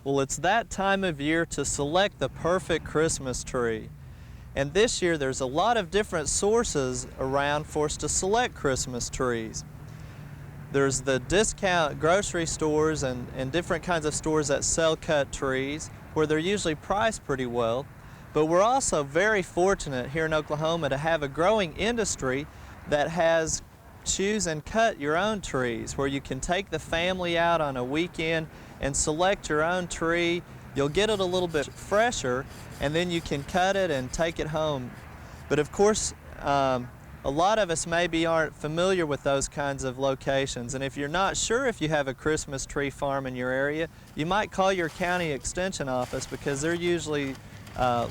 Well, it's that time of year to select the perfect Christmas tree. And this year there's a lot of different sources around for us to select Christmas trees. There's the discount grocery stores and different kinds of stores that sell cut trees where they're usually priced pretty well. But we're also very fortunate here in Oklahoma to have a growing industry that has choose and cut your own trees, where you can take the family out on a weekend and select your own tree. You'll get it a little bit fresher, and then you can cut it and take it home. But of course, a lot of us maybe aren't familiar with those kinds of locations, and if you're not sure if you have a Christmas tree farm in your area, you might call your county extension office, because they're usually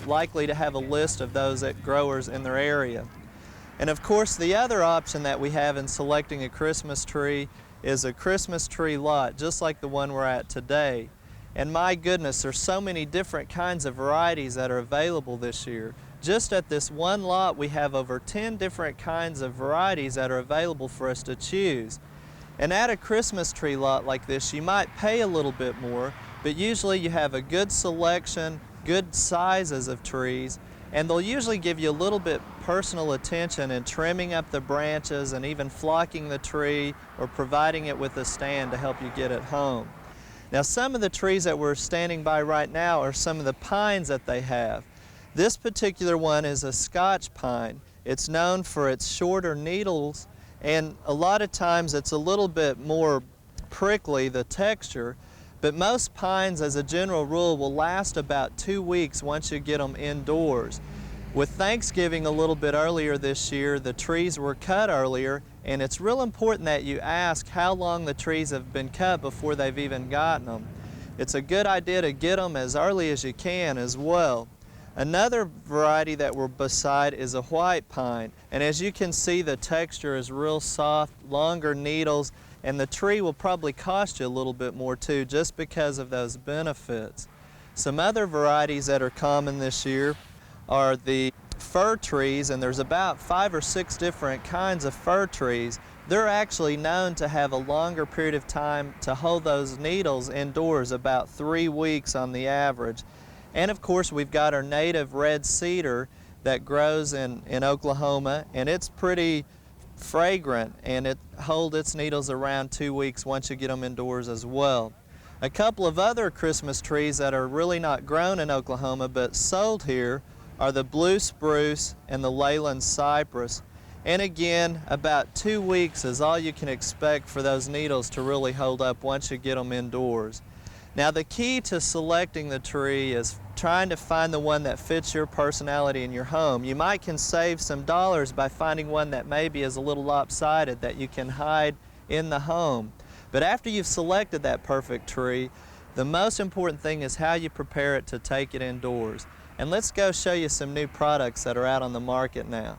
likely to have a list of those growers in their area. And of course, the other option that we have in selecting a Christmas tree is a Christmas tree lot, just like the one we're at today. And my goodness, there's so many different kinds of varieties that are available this year. Just at this one lot, we have over 10 different kinds of varieties that are available for us to choose. And at a Christmas tree lot like this, you might pay a little bit more, but usually you have a good selection, good sizes of trees, and they'll usually give you a little bit personal attention in trimming up the branches and even flocking the tree or providing it with a stand to help you get it home. Now, some of the trees that we're standing by right now are some of the pines that they have. This particular one is a Scotch pine. It's known for its shorter needles, and a lot of times it's a little bit more prickly, the texture. But most pines, as a general rule, will last about 2 weeks once you get them indoors. With Thanksgiving a little bit earlier this year, the trees were cut earlier, and it's real important that you ask how long the trees have been cut before they've even gotten them. It's a good idea to get them as early as you can as well. Another variety that we're beside is a white pine, and as you can see, the texture is real soft, longer needles, and the tree will probably cost you a little bit more too, just because of those benefits. Some other varieties that are common this year are the fir trees, and there's about 5 or 6 different kinds of fir trees. They're actually known to have a longer period of time to hold those needles indoors, about 3 weeks on the average. And of course, we've got our native red cedar that grows in Oklahoma, and it's pretty fragrant, and it holds its needles around 2 weeks once you get them indoors as well. A couple of other Christmas trees that are really not grown in Oklahoma but sold here are the blue spruce and the Leyland cypress. And again, about 2 weeks is all you can expect for those needles to really hold up once you get them indoors. Now, the key to selecting the tree is trying to find the one that fits your personality in your home. You might can save some dollars by finding one that maybe is a little lopsided that you can hide in the home. But after you've selected that perfect tree, the most important thing is how you prepare it to take it indoors. And let's go show you some new products that are out on the market now.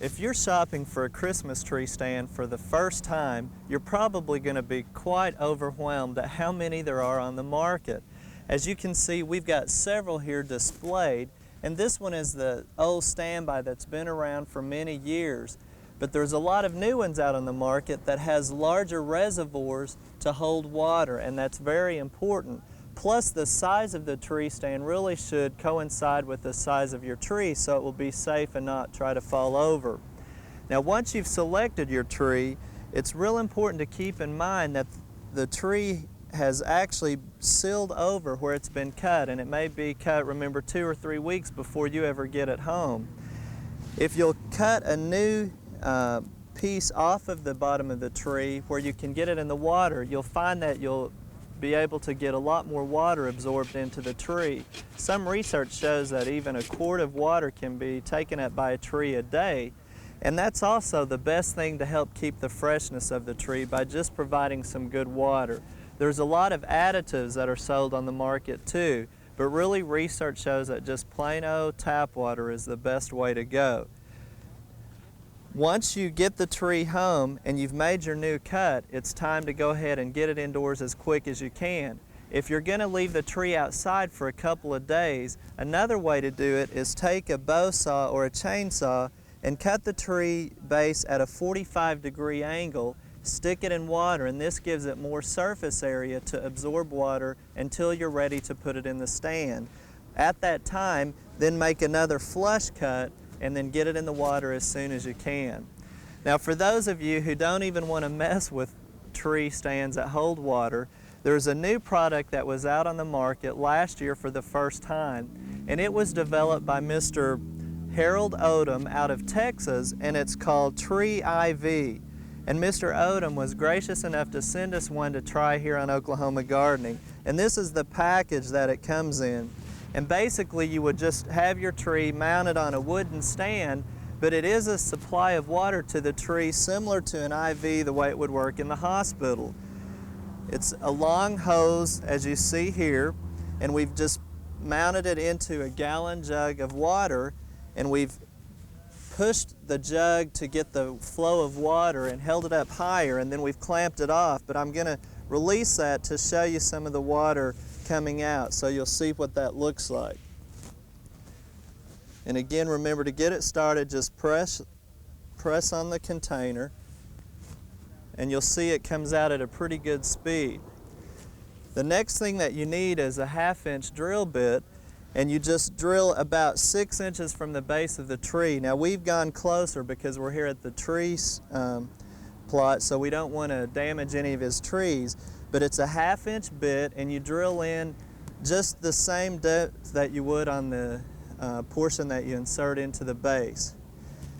If you're shopping for a Christmas tree stand for the first time, you're probably going to be quite overwhelmed at how many there are on the market. As you can see, we've got several here displayed, and this one is the old standby that's been around for many years. But there's a lot of new ones out on the market that has larger reservoirs to hold water, and that's very important. Plus, the size of the tree stand really should coincide with the size of your tree so it will be safe and not try to fall over. Now, once you've selected your tree, it's real important to keep in mind that the tree has actually sealed over where it's been cut, and it may be cut, remember, 2 or 3 weeks before you ever get it home. If you'll cut a new piece off of the bottom of the tree where you can get it in the water, you'll find that you'll be able to get a lot more water absorbed into the tree. Some research shows that even a quart of water can be taken up by a tree a day, and that's also the best thing to help keep the freshness of the tree, by just providing some good water. There's a lot of additives that are sold on the market too, but really research shows that just plain old tap water is the best way to go. Once you get the tree home and you've made your new cut, it's time to go ahead and get it indoors as quick as you can. If you're going to leave the tree outside for a couple of days, another way to do it is take a bow saw or a chainsaw and cut the tree base at a 45-degree angle stick it in water, and this gives it more surface area to absorb water until you're ready to put it in the stand. At that time, then make another flush cut and then get it in the water as soon as you can. Now, for those of you who don't even want to mess with tree stands that hold water, there's a new product that was out on the market last year for the first time, and it was developed by Mr. Harold Odom out of Texas, and it's called Tree IV. And Mr. Odom was gracious enough to send us one to try here on Oklahoma Gardening. And this is the package that it comes in. And basically you would just have your tree mounted on a wooden stand, but it is a supply of water to the tree similar to an IV the way it would work in the hospital. It's a long hose, as you see here, and we've just mounted it into a gallon jug of water, and we've pushed the jug to get the flow of water and held it up higher, and then we've clamped it off. But I'm going to release that to show you some of the water coming out, so you'll see what that looks like. And again, remember, to get it started, just press on the container, and you'll see it comes out at a pretty good speed. The next thing that you need is a 1/2-inch drill bit, and you just drill about 6 inches from the base of the tree. Now, we've gone closer because we're here at the tree plot, so we don't want to damage any of his trees, but it's a 1/2-inch bit, and you drill in just the same depth that you would on the portion that you insert into the base.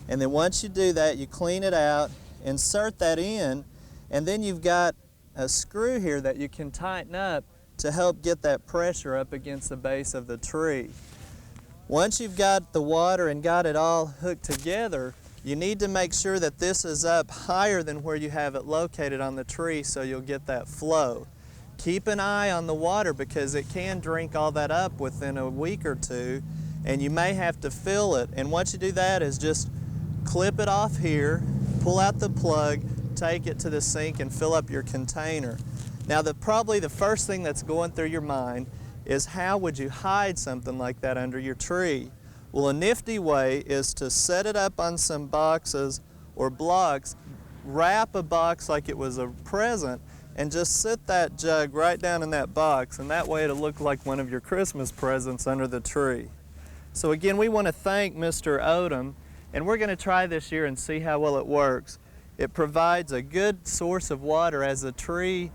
And then once you do that, you clean it out, insert that in, and then you've got a screw here that you can tighten up to help get that pressure up against the base of the tree. Once you've got the water and got it all hooked together, you need to make sure that this is up higher than where you have it located on the tree so you'll get that flow. Keep an eye on the water because it can drink all that up within a week or two, and you may have to fill it. And once you do that is just clip it off here, pull out the plug, take it to the sink and fill up your container. Now, probably the first thing that's going through your mind is, how would you hide something like that under your tree? Well, a nifty way is to set it up on some boxes or blocks, wrap a box like it was a present, and just sit that jug right down in that box, and that way it'll look like one of your Christmas presents under the tree. So again, we want to thank Mr. Odom, and we're going to try this year and see how well it works. It provides a good source of water as the tree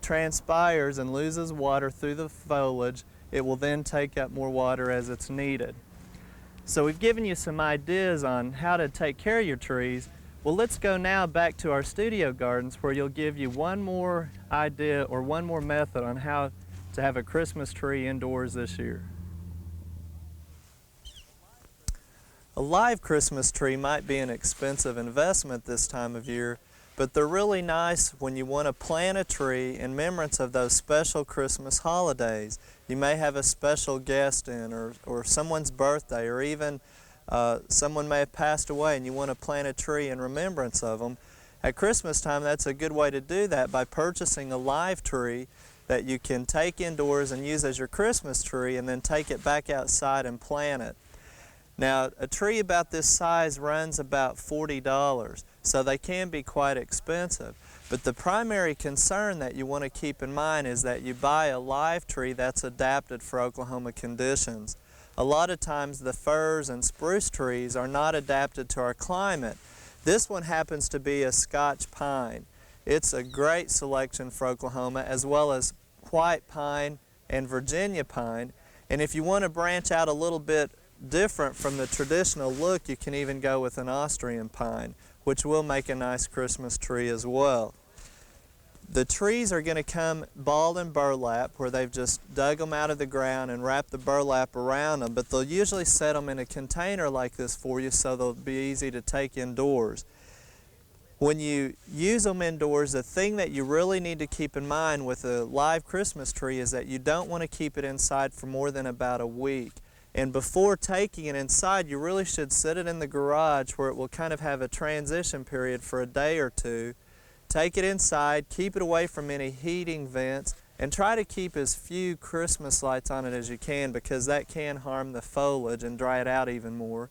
transpires and loses water through the foliage. It will then take up more water as it's needed. So we've given you some ideas on how to take care of your trees. Well, let's go now back to our studio gardens, where you'll give you one more idea or one more method on how to have a Christmas tree indoors this year. A live Christmas tree might be an expensive investment this time of year, but they're really nice when you want to plant a tree in remembrance of those special Christmas holidays. You may have a special guest in, or someone's birthday, or even someone may have passed away and you want to plant a tree in remembrance of them. At Christmas time, that's a good way to do that, by purchasing a live tree that you can take indoors and use as your Christmas tree, and then take it back outside and plant it. Now, a tree about this size runs about $40, so they can be quite expensive. But the primary concern that you want to keep in mind is that you buy a live tree that's adapted for Oklahoma conditions. A lot of times the firs and spruce trees are not adapted to our climate. This one happens to be a Scotch pine. It's a great selection for Oklahoma, as well as white pine and Virginia pine. And if you want to branch out a little bit different from the traditional look, you can even go with an Austrian pine, which will make a nice Christmas tree as well. The trees are going to come balled in burlap, where they've just dug them out of the ground and wrapped the burlap around them, but they'll usually set them in a container like this for you so they'll be easy to take indoors. When you use them indoors, the thing that you really need to keep in mind with a live Christmas tree is that you don't want to keep it inside for more than about a week. And before taking it inside, you really should set it in the garage, where it will kind of have a transition period for a day or two. Take it inside, keep it away from any heating vents, and try to keep as few Christmas lights on it as you can, because that can harm the foliage and dry it out even more.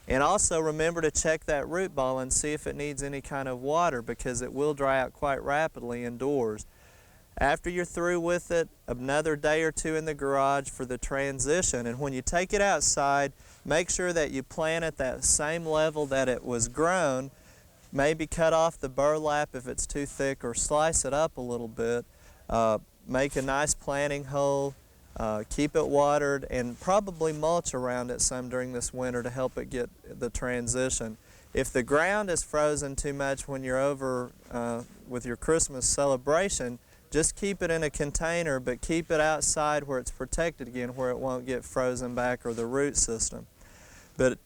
And also remember to check that root ball and see if it needs any kind of water, because it will dry out quite rapidly indoors. After you're through with it, another day or two in the garage for the transition. And when you take it outside, make sure that you plant it that same level that it was grown. Maybe cut off the burlap if it's too thick, or slice it up a little bit. Make a nice planting hole. Keep it watered, and probably mulch around it some during this winter to help it get the transition. If the ground is frozen too much when you're over with your Christmas celebration, just keep it in a container, but keep it outside where it's protected again, where it won't get frozen back or the root system. But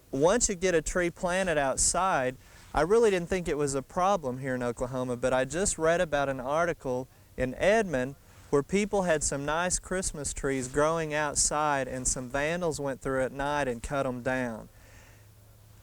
once you get a tree planted outside, I really didn't think it was a problem here in Oklahoma, but I just read about an article in Edmond where people had some nice Christmas trees growing outside, and some vandals went through at night and cut them down.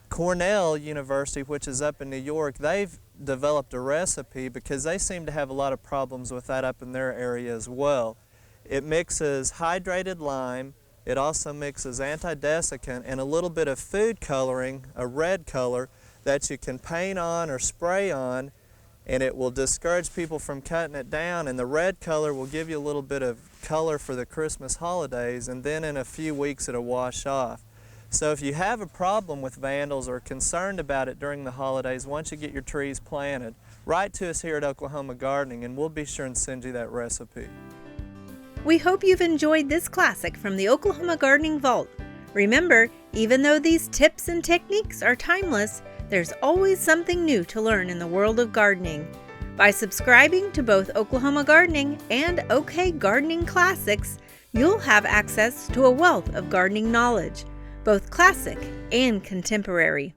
Cornell University, which is up in New York, they've developed a recipe because they seem to have a lot of problems with that up in their area as well. It mixes hydrated lime, it also mixes antidesiccant and a little bit of food coloring, a red color, that you can paint on or spray on, and it will discourage people from cutting it down. And the red color will give you a little bit of color for the Christmas holidays, and then in a few weeks it'll wash off. So if you have a problem with vandals or concerned about it during the holidays, once you get your trees planted, write to us here at Oklahoma Gardening and we'll be sure and send you that recipe. We hope you've enjoyed this classic from the Oklahoma Gardening Vault. Remember, even though these tips and techniques are timeless, there's always something new to learn in the world of gardening. By subscribing to both Oklahoma Gardening and OK Gardening Classics, you'll have access to a wealth of gardening knowledge, both classic and contemporary.